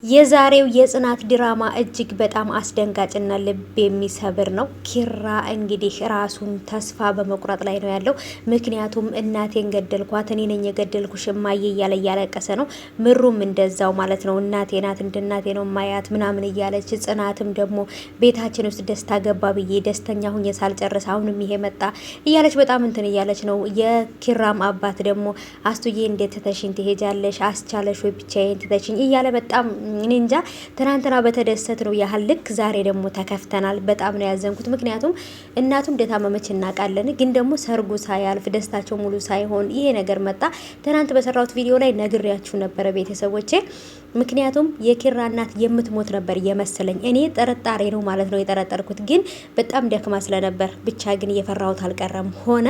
የዛሬው የጽናት ድራማ እጅግ በጣም አስደንጋጭና ልብ የሚሰብር ነው። ኪራ እንግዲህ ራሱን ተስፋ በመቁረጥ ላይ ነው ያለው። ምክንያቱም እናቴን ገደልኳት፣ እኔ ነኝ የገደልኩሽ እማዬ እያለ እያለቀሰ ነው። ምሩም እንደዛው ማለት ነው። እናቴ ናት፣ እንደ እናቴ ነው ማያት ምናምን እያለች፣ ጽናትም ደግሞ ቤታችን ውስጥ ደስታ ገባ ብዬ ደስተኛ ሁኜ ሳልጨርስ አሁንም ይሄ መጣ እያለች በጣም እንትን እያለች ነው። የኪራም አባት ደግሞ አስቱዬ እንዴት ትተሽኝ ትሄጃለሽ? አስቻለሽ ወይ ብቻዬን ትተሽኝ እያለ በጣም እኔ እንጃ ትናንትና በተደሰት ነው ያህል ልክ ዛሬ ደግሞ ተከፍተናል። በጣም ነው ያዘንኩት። ምክንያቱም እናቱ እንደታመመች እናውቃለን፣ ግን ደግሞ ሰርጉ ሳያልፍ ደስታቸው ሙሉ ሳይሆን ይሄ ነገር መጣ። ትናንት በሰራሁት ቪዲዮ ላይ ነግሬያችሁ ነበረ ቤተሰቦቼ። ምክንያቱም የኪራ እናት የምትሞት ነበር የመሰለኝ። እኔ ጥርጣሬ ነው ማለት ነው የጠረጠርኩት፣ ግን በጣም ደክማ ስለነበር ብቻ ግን እየፈራሁት አልቀረም ሆነ።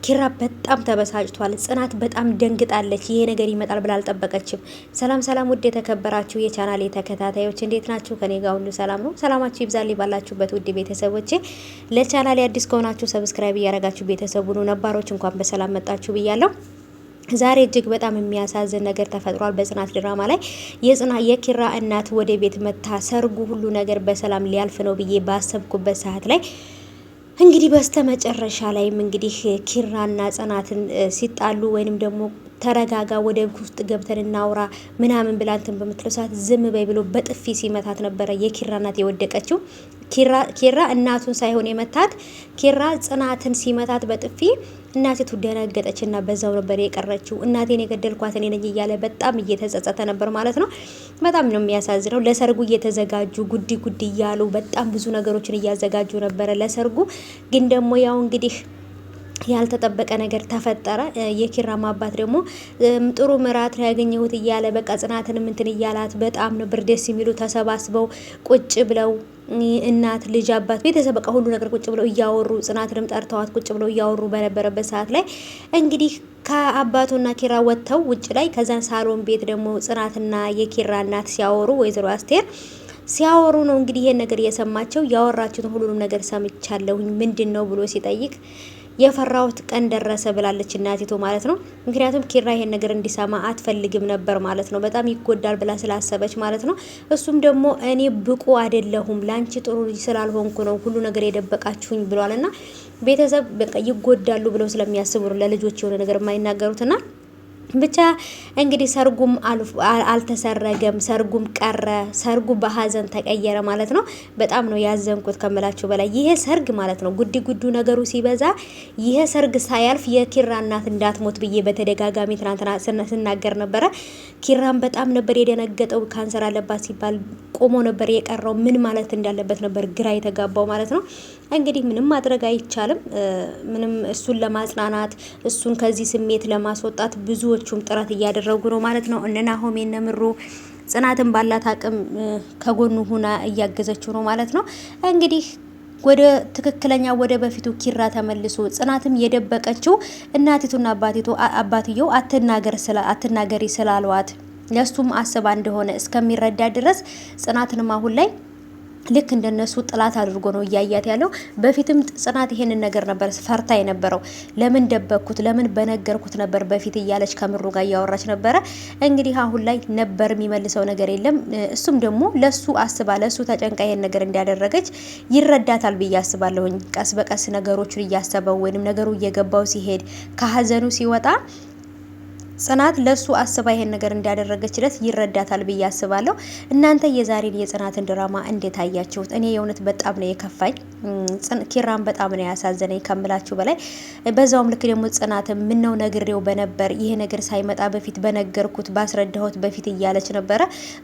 ኪራ በጣም ተበሳጭቷል። ጽናት በጣም ደንግጣለች። ይሄ ነገር ይመጣል ብላ አልጠበቀችም። ሰላም ሰላም፣ ውድ የተከበራችሁ የቻናሌ ተከታታዮች እንዴት ናችሁ? ከኔ ጋር ሁሉ ሰላም ነው። ሰላማችሁ ይብዛልኝ ባላችሁበት ውድ ቤተሰቦቼ። ለቻናሌ አዲስ ከሆናችሁ ሰብስክራይብ እያደረጋችሁ ቤተሰቡ ነው። ነባሮች እንኳን በሰላም መጣችሁ ብያለሁ። ዛሬ እጅግ በጣም የሚያሳዝን ነገር ተፈጥሯል በጽናት ድራማ ላይ። የኪራ እናት ወደ ቤት መታ ሰርጉ ሁሉ ነገር በሰላም ሊያልፍ ነው ብዬ ባሰብኩበት ሰዓት ላይ እንግዲህ በስተመጨረሻ ላይም እንግዲህ ኪራና ጽናትን ሲጣሉ ወይንም ደግሞ ተረጋጋ ወደ ውስጥ ገብተን እናውራ ምናምን ብላ እንትን በምትለው ሰዓት ዝም በይ ብሎ በጥፊ ሲመታት ነበረ የኪራ እናት የወደቀችው። ኪራ እናቱን ሳይሆን የመታት ኪራ ጽናትን ሲመታት በጥፊ እናቲቱ ደነገጠችና በዛው ነበር የቀረችው። እናቴን የገደልኳት እኔ ነኝ እያለ በጣም እየተጸጸተ ነበር ማለት ነው። በጣም ነው የሚያሳዝነው። ለሰርጉ እየተዘጋጁ ጉዲ እያሉ በጣም ብዙ ነገሮችን እያዘጋጁ ነበረ ለሰርጉ። ግን ደግሞ ያው እንግዲህ ያልተጠበቀ ነገር ተፈጠረ። የኪራም አባት ደግሞ ጥሩ ምራት ነው ያገኘሁት እያለ በቃ ጽናትንም እንትን እያላት በጣም ነበር ደስ የሚሉ ተሰባስበው ቁጭ ብለው እናት ልጅ አባት ቤተሰብ በቃ ሁሉ ነገር ቁጭ ብለው እያወሩ ጽናትንም ጠርተዋት ቁጭ ብለው እያወሩ በነበረበት ሰዓት ላይ እንግዲህ ከአባቱና ኪራ ወጥተው ውጭ ላይ ከዛን ሳሎን ቤት ደግሞ ጽናትና የኪራ እናት ሲያወሩ ወይዘሮ አስቴር ሲያወሩ ነው እንግዲህ ይሄን ነገር እየሰማቸው። ያወራችሁትን ሁሉንም ነገር ሰምቻለሁኝ ምንድን ነው ብሎ ሲጠይቅ የፈራሁት ቀን ደረሰ ብላለች እናቲቱ ማለት ነው። ምክንያቱም ኪራ ይሄን ነገር እንዲሰማ አትፈልግም ነበር ማለት ነው። በጣም ይጎዳል ብላ ስላሰበች ማለት ነው። እሱም ደግሞ እኔ ብቁ አይደለሁም ላንቺ ጥሩ ልጅ ስላልሆንኩ ነው ሁሉ ነገር የደበቃችሁኝ ብሏልና ቤተሰብ በቃ ይጎዳሉ ብለው ስለሚያስቡ ለልጆች የሆነ ነገር የማይናገሩትና ብቻ እንግዲህ ሰርጉም አልተሰረገም፣ ሰርጉም ቀረ። ሰርጉ በሀዘን ተቀየረ ማለት ነው። በጣም ነው ያዘንኩት ከምላችሁ በላይ። ይሄ ሰርግ ማለት ነው ጉዱ ነገሩ ሲበዛ ይሄ ሰርግ ሳያልፍ የኪራ እናት እንዳትሞት ብዬ በተደጋጋሚ ትናንትና ስናገር ነበረ። ኪራም በጣም ነበር የደነገጠው። ካንሰር አለባት ሲባል ቆሞ ነበር የቀረው። ምን ማለት እንዳለበት ነበር ግራ የተጋባው ማለት ነው። እንግዲህ ምንም ማድረግ አይቻልም። ምንም እሱን ለማጽናናት እሱን ከዚህ ስሜት ለማስወጣት ብዙዎቹም ጥረት እያደረጉ ነው ማለት ነው። እነ ናሆሜ እነ ምሩ ጽናትን ባላት አቅም ከጎኑ ሁና እያገዘችው ነው ማለት ነው። እንግዲህ ወደ ትክክለኛ ወደ በፊቱ ኪራ ተመልሶ ጽናትም የደበቀችው እናቲቱና አባትየው አትናገሪ ስላሏት ለሱም አስባ እንደሆነ እስከሚረዳ ድረስ ጽናትንም አሁን ላይ ልክ እንደነሱ ጥላት አድርጎ ነው እያያት ያለው። በፊትም ጽናት ይሄንን ነገር ነበር ፈርታ የነበረው። ለምን ደበኩት፣ ለምን በነገርኩት ነበር በፊት እያለች ከምሩ ጋር እያወራች ነበረ። እንግዲህ አሁን ላይ ነበር የሚመልሰው ነገር የለም። እሱም ደግሞ ለሱ አስባ ለሱ ተጨንቃ ይሄን ነገር እንዲያደረገች ይረዳታል ብዬ አስባለሁኝ። ቀስ በቀስ ነገሮችን እያሰበው ወይንም ነገሩ እየገባው ሲሄድ ከሀዘኑ ሲወጣ ጽናት ለሱ አስባ ይሄን ነገር እንዲያደረገችለት ይረዳታል ብዬ አስባለሁ። እናንተ የዛሬን የጽናትን ድራማ እንዴት አያችሁት? እኔ የእውነት በጣም ነው የከፋኝ። ኪራን በጣም ነው ያሳዘነኝ ከምላችሁ በላይ። በዛውም ልክ ደግሞ ጽናትም ምነው ነግሬው በነበር ይሄ ነገር ሳይመጣ በፊት በነገርኩት ባስረዳሁት በፊት እያለች ነበረ።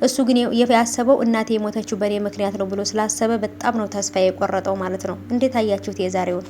እሱ ግን ያሰበው እናቴ የሞተችው በእኔ ምክንያት ነው ብሎ ስላሰበ በጣም ነው ተስፋ የቆረጠው ማለት ነው። እንዴት አያችሁት የዛሬውን?